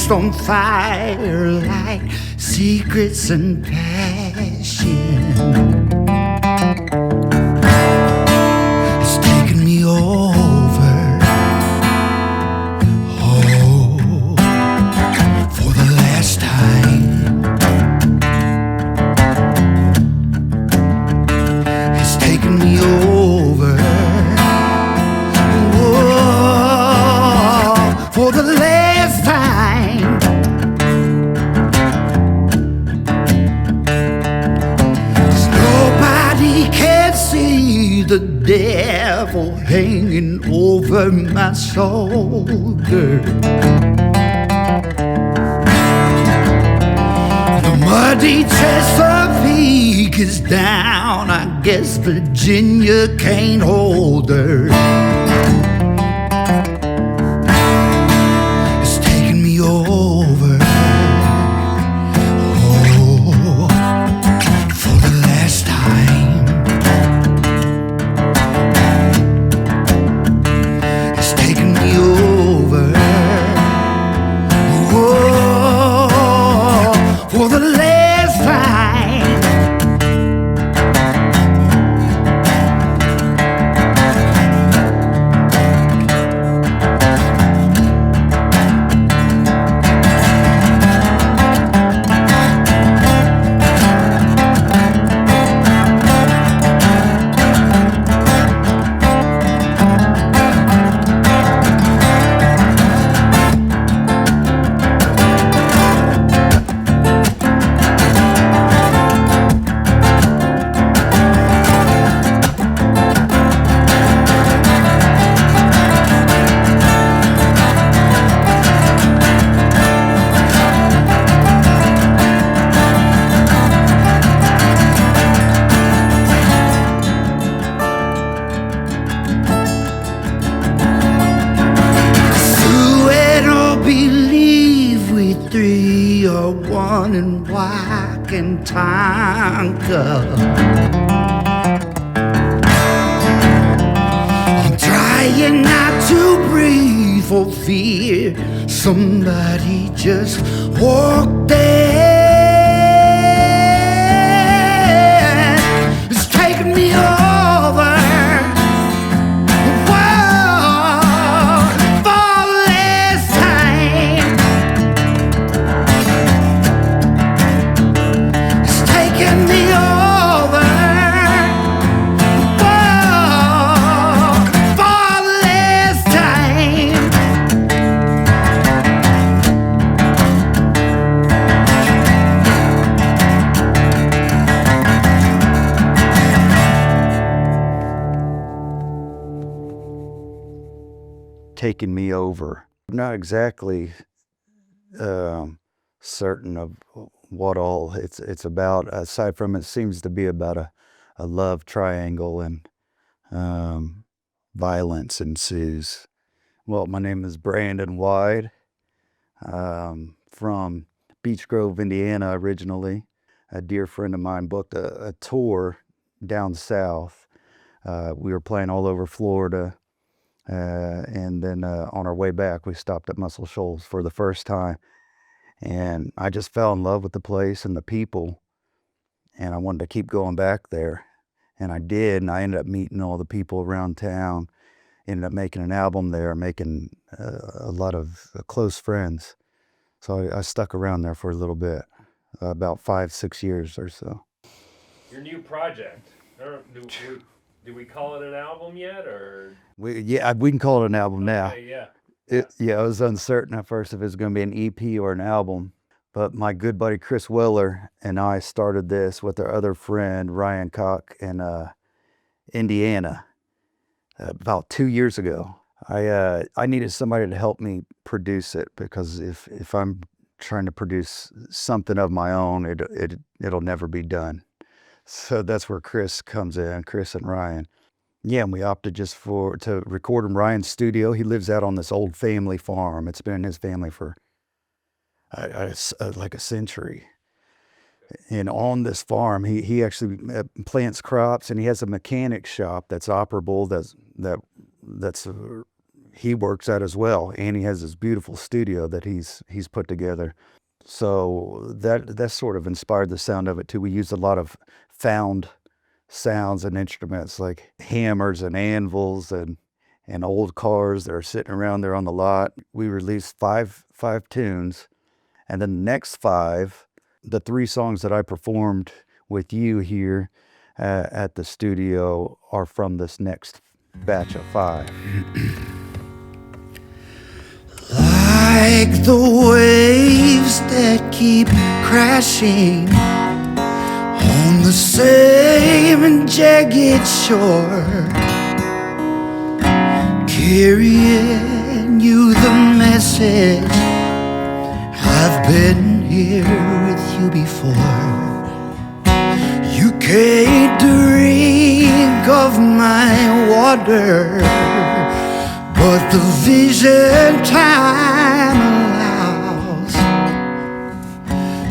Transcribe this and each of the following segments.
lost on fire like secrets and passion. It's taken me over, oh, for the last time. It's taken me over, oh, for the last time. Nobody can see the devil hanging over my shoulder. The muddy Chesapeake is down. I guess Virginia can't hold her. It's taking me over. I'm trying not to breathe for fear somebody just walked in. It's taking me over. Whoa, for the last time. It's taking me over. Whoa, for the last time. Taking me over. I'm not exactly certain of what all it's about. Aside from it seems to be about a love triangle and violence ensues. Well, my name is Brandon Whyde. From Beech Grove, Indiana originally. A dear friend of mine booked a tour down south. We were playing all over Florida. And then on our way back, we stopped at Muscle Shoals for the first time. And I just fell in love with the place and the people. And I wanted to keep going back there. And I did. And I ended up meeting all the people around town. Ended up making an album there, making a lot of close friends. So I stuck around there for a little bit, about 5-6 years or so. Your new project, do we call it an album yet, or? We can call it an album now. Yeah. I was uncertain at first if it was going to be an EP or an album, but my good buddy Chris Weller and I started this with our other friend Ryan Koch in Indiana about 2 years ago. I needed somebody to help me produce it, because if I'm trying to produce something of my own, it'll never be done. So that's where Chris comes in, Chris and Ryan. Yeah, and we opted just to record in Ryan's studio. He lives out on this old family farm. It's been in his family for like a century. And on this farm, he actually plants crops, and he has a mechanic shop that's operable. he works at as well, and he has this beautiful studio that he's put together. So that sort of inspired the sound of it too. We used a lot of found sounds and instruments like hammers and anvils and old cars that are sitting around there on the lot. We released five tunes, and then the next 5, the 3 songs that I performed with you here at the studio are from this next batch of 5. Like the waves that keep crashing on the same and jagged shore, carrying you the message, I've been here with you before. You can't drink of my water, but the vision time allows,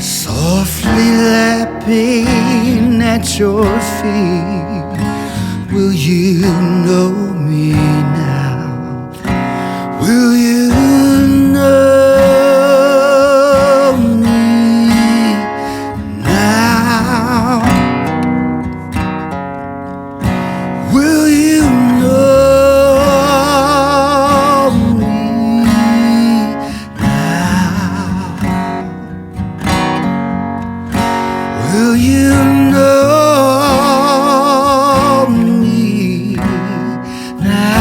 softly lapping at your feet. Will you know me now? Will you know me now? Will you know? Will you know me now?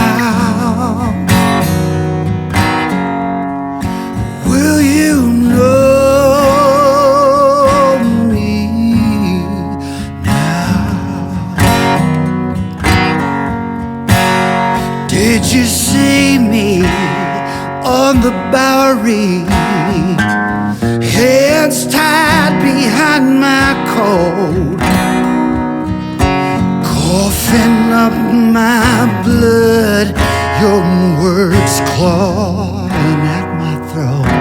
Will you know me now? Did you see me on the Bowery? Hands tied behind my coat, coughing up my blood, your words clawing at my throat.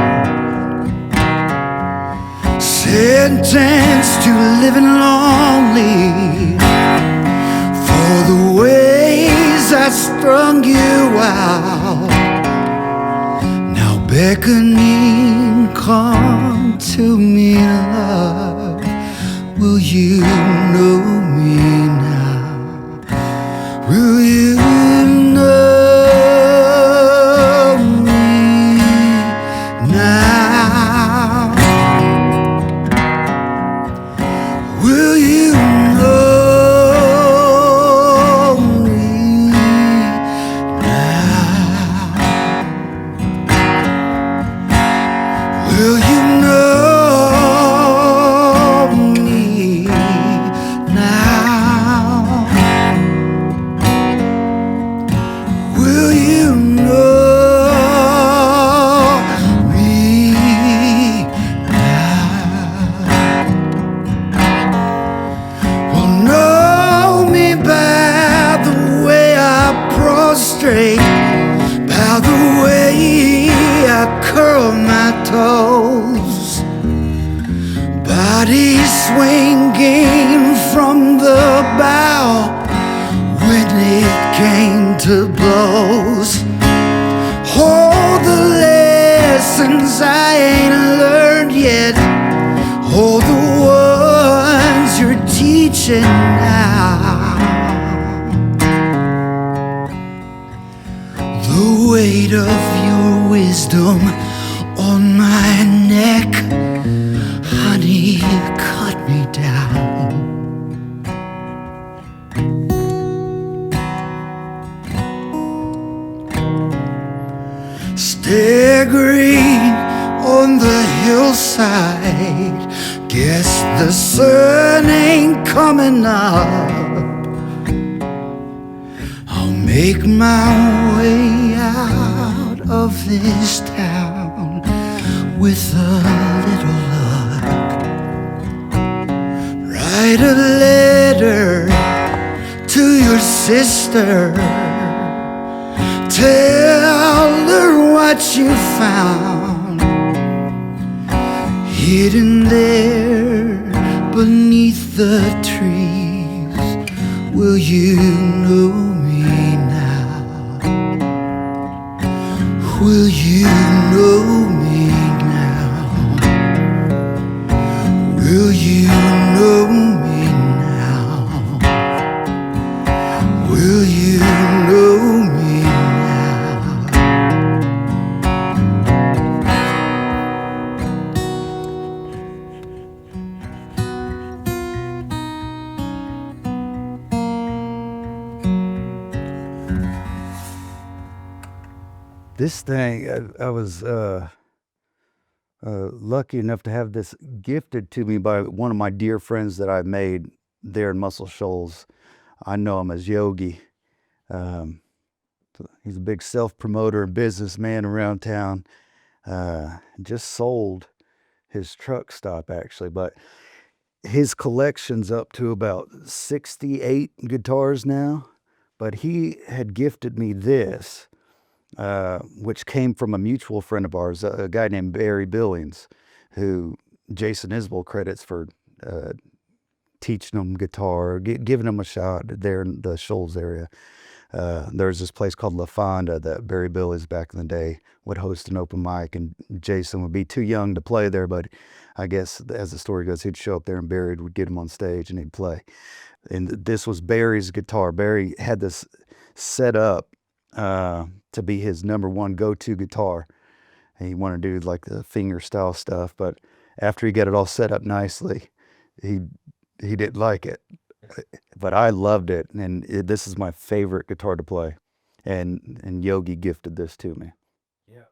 Sentenced to living lonely for the ways I strung you out. Now beckoning, come to me, love. Will you know me now? Will you know me now? Will you know me now? Will you know me now? Will you know me now? Well, know me by the way I prostrate, by the way I curl my toes, body swinging from the bow when it came to blows. All the lessons I ain't learned yet, all the ones you're teaching now. The weight of your wisdom on my neck, honey, you cut me down. Staggering on the hillside, guess the sun ain't coming up. I'll make my way out of this town with a little luck. Write a letter to your sister, tell her what you found, hidden there beneath the trees. Will you know me now? Will you know me now? Will you know me now? Will you know me now? This thing, I was lucky enough to have this gifted to me by one of my dear friends that I made there in Muscle Shoals. I know him as Yogi. He's a big self-promoter and businessman around town. Just sold his truck stop, actually, but his collection's up to about 68 guitars now. But he had gifted me this, which came from a mutual friend of ours, a guy named Barry Billings, who Jason Isbell credits for teaching him guitar, giving him a shot there in the Shoals area. There's this place called La Fonda that Barry Billings back in the day would host an open mic, and Jason would be too young to play there, but I guess as the story goes, he'd show up there and Barry would get him on stage and he'd play. And this was Barry's guitar. Barry had this set up to be his number one go-to guitar. And he wanted to do like the finger style stuff, but after he got it all set up nicely, he didn't like it. But I loved it, and this is my favorite guitar to play. And Yogi gifted this to me. Yeah.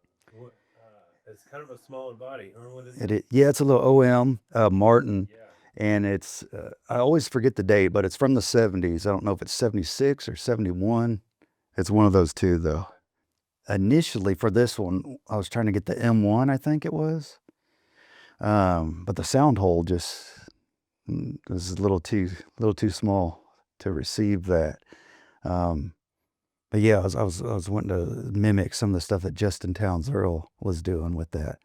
It's kind of a small in body. What is it? Yeah, it's a little OM Martin. Yeah. And it's, I always forget the date, but it's from the 70s. I don't know if it's 76 or 71. It's one of those two, though. Initially, for this one, I was trying to get the M1, I think it was. But the sound hole just was a little too small to receive that. But yeah, I was wanting to mimic some of the stuff that Justin Townes Earl was doing with that.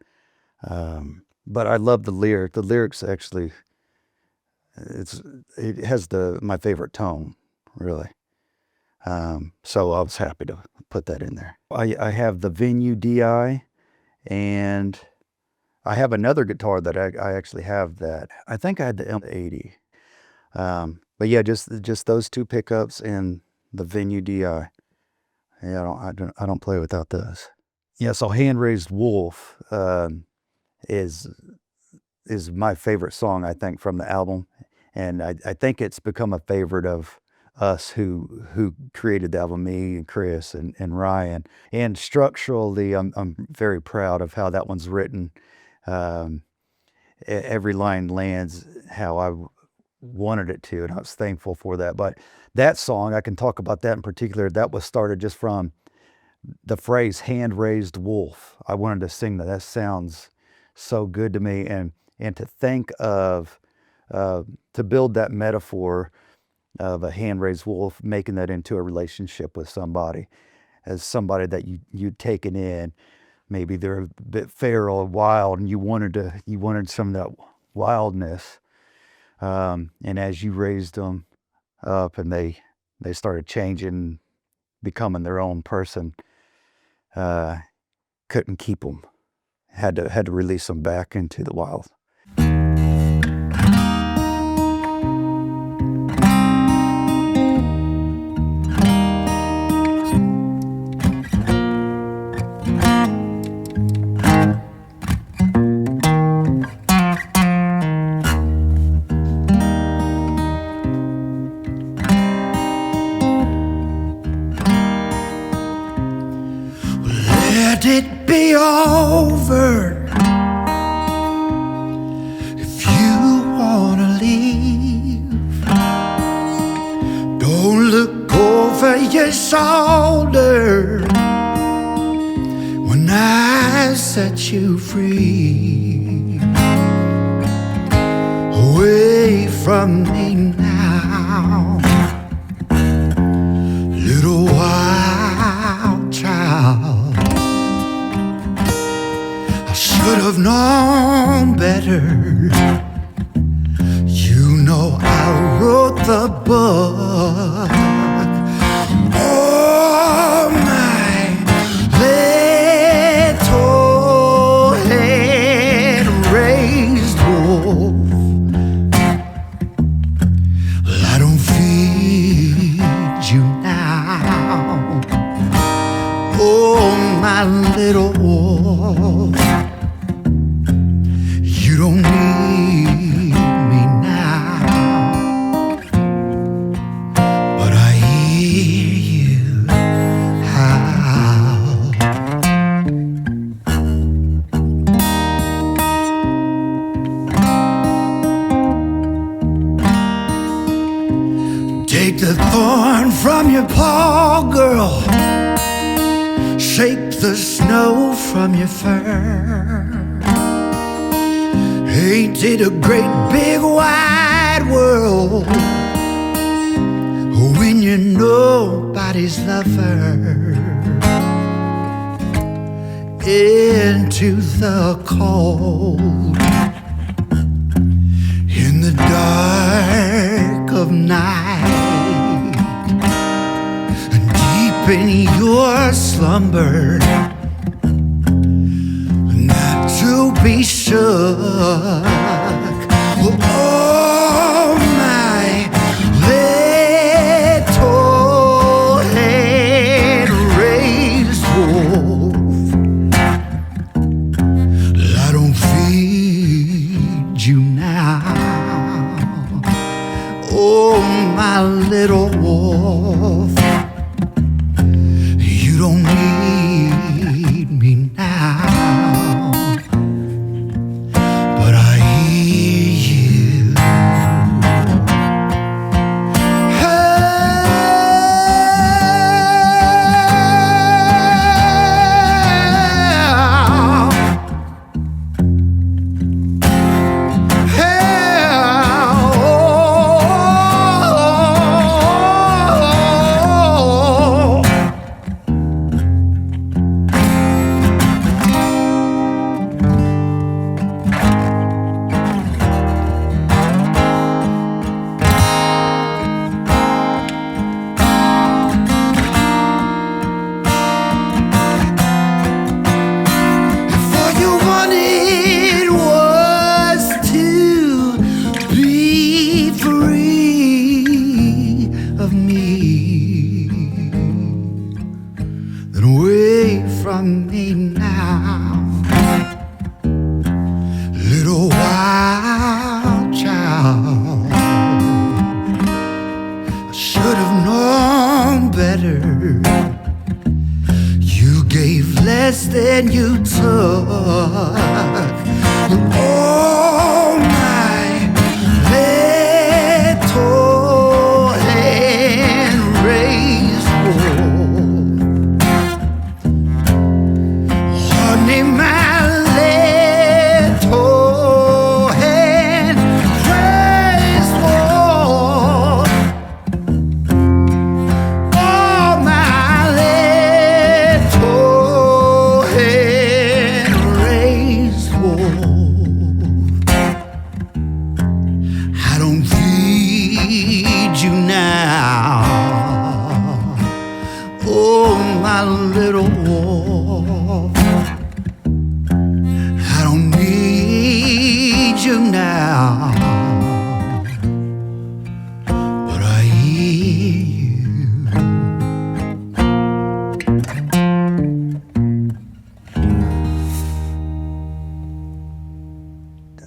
But I love the lyric. The lyrics actually, it has my favorite tone, really. So I was happy to put that in there. I have the Venue DI, and I have another guitar that I actually have that. I think I had the M80. But yeah, just those two pickups and the Venue DI. Yeah, I don't play without those. Yeah, so Hand Raised Wolf is my favorite song, I think, from the album. And I think it's become a favorite of us who created the album, me and Chris and Ryan. And structurally, I'm very proud of how that one's written. Every line lands how I wanted it to, and I was thankful for that. But that song, I can talk about that in particular, that was started just from the phrase "hand raised wolf." I wanted to sing that. That sounds so good to me, and to think of to build that metaphor of a hand-raised wolf, making that into a relationship with somebody, as somebody that you'd taken in. Maybe they're a bit feral, wild, and you wanted some of that wildness. And as you raised them up, and they started changing, becoming their own person, couldn't keep them. Had to release them back into the wild. Let it be over if you wanna leave. Don't look over your shoulder when I set you free. Away from me now, little wild child. I should have known better. You know I wrote the book. Oh, my lady. Oh, my little wolf, you don't need me now, but I hear you howl. Take the thorn from your paw, girl. Shake the snow from your fur. Ain't it a great big wide world when you're nobody's lover? Into the cold, in the dark of night, deep in your slumber, not to be shook. Oh, my little hand-raised wolf, I don't feed you now. Oh, my little wolf, you don't need me now, but I hear you.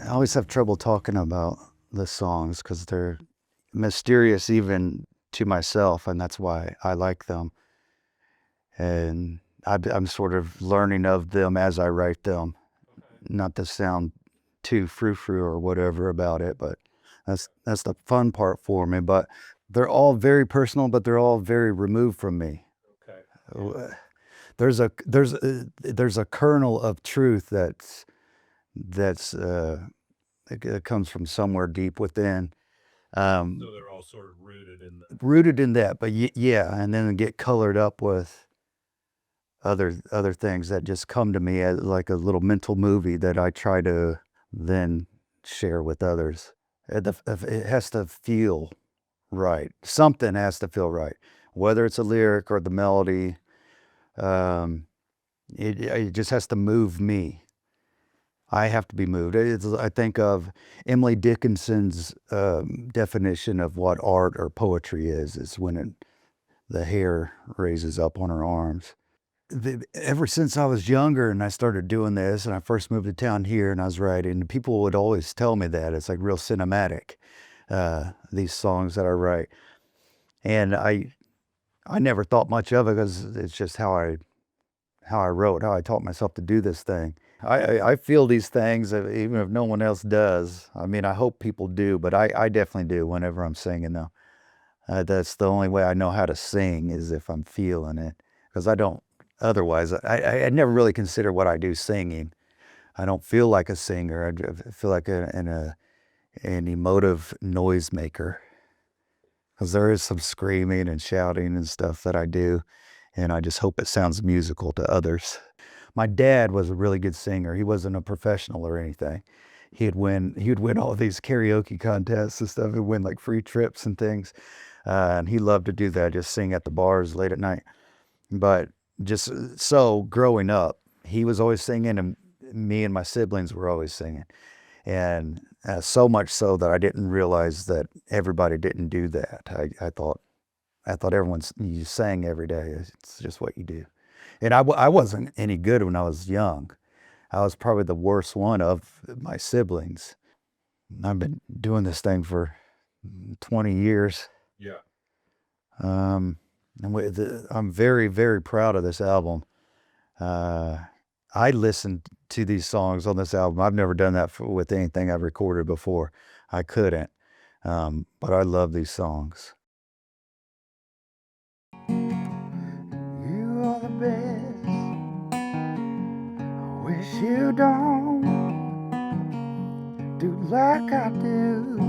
I always have trouble talking about the songs because they're mysterious even to myself, and that's why I like them. And I'm sort of learning of them as I write them, not to sound too frou-frou or whatever about it, but that's the fun part for me. But they're all very personal, but they're all very removed from me. Okay. There's a kernel of truth that comes from somewhere deep within. So they're all sort of rooted in that. Rooted in that, but yeah, and then get colored up with other things that just come to me as like a little mental movie that I try to then share with others. It has to feel right. Something has to feel right, whether it's a lyric or the melody. It just has to move me. I have to be moved. I think of Emily Dickinson's definition of what art or poetry is when the hair raises up on her arms. ever since I was younger and I started doing this, and I first moved to town here and I was writing, people would always tell me that it's like real cinematic, these songs that I write. And I never thought much of it because it's just how I wrote, how I taught myself to do this thing. I feel these things even if no one else does. I mean, I hope people do, but I definitely do whenever I'm singing though. That's the only way I know how to sing, is if I'm feeling it, because I don't, otherwise, I never really consider what I do singing. I don't feel like a singer. I feel like an emotive noisemaker, because there is some screaming and shouting and stuff that I do, and I just hope it sounds musical to others. My dad was a really good singer. He wasn't a professional or anything. He'd win all these karaoke contests and stuff. He'd win like free trips and things. And he loved to do that, just sing at the bars late at night. But just so growing up, he was always singing, and me and my siblings were always singing. And so much so that I didn't realize that everybody didn't do that. I thought you sang every day. It's just what you do. And I wasn't any good when I was young. I was probably the worst one of my siblings. I've been doing this thing for 20 years. Yeah. I'm very, very proud of this album. I listened to these songs on this album. I've never done that with anything I've recorded before. I couldn't. But I love these songs. You are the best. I wish you don't do like I do,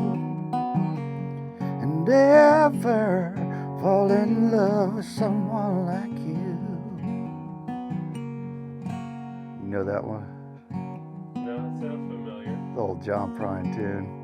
and ever fall in love with someone like you. You know that one? No, it sounds familiar. The old John Prine tune.